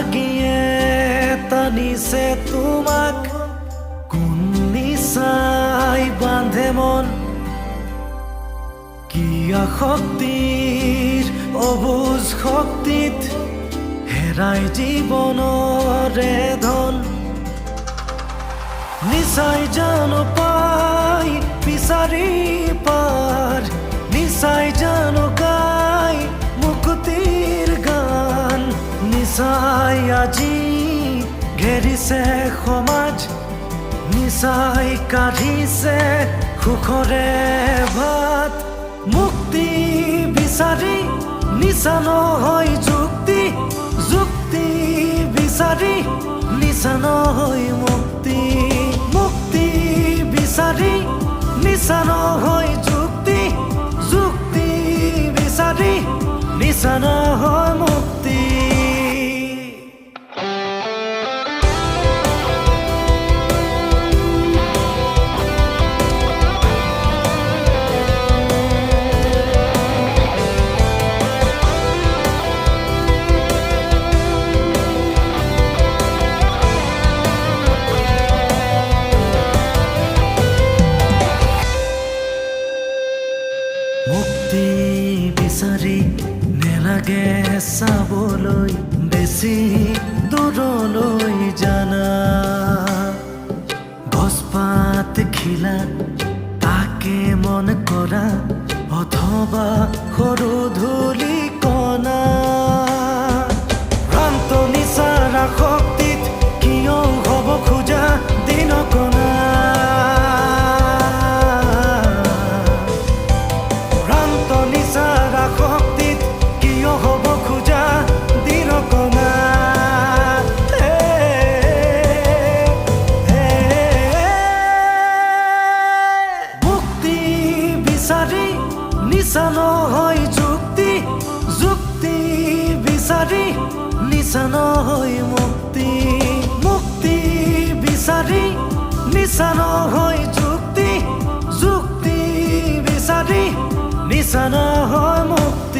লাগিয়ে টানিছে তোমাক কোন নিচাই বান্ধে মন কি আসক্তিৰ অবুজ শক্তিত হেৰাই জীৱনৰে ধন নিচাই জানো পাই বিচাৰি পাৰ নিচাই জানো গাই মুকুতিৰ গান নিচাই আজি ঘেৰিছে সমাজ নিচাই কাঢ়িছে সুখৰে ভাত মুক্তি বিচাৰি নিচা নহয় যুক্তি যুক্তি বিচাৰি নিচা নহয় মুক্তি মুক্তি বিচাৰি নিচা নহয় যুক্তি যুক্তি বিচাৰি নিচা নহয় মুক্তি মুক্তি বিচাৰি নেলাগে চাবলৈ বেছি দূৰলৈ জানা গছপাত খিলা তাকে মন কৰা অথবা সৰু ধূলি কণা ভ্ৰান্ত নিচাৰা শক্তিত কিয় হ'ব খোজা দিনকণা নিচা নহয় যুক্তি যুক্তি বিচাৰি নিচা নহয় মুক্তি মুক্তি বিচাৰি নিচা নহয় যুক্তি যুক্তি বিচাৰি নিচা নহয় মুক্তি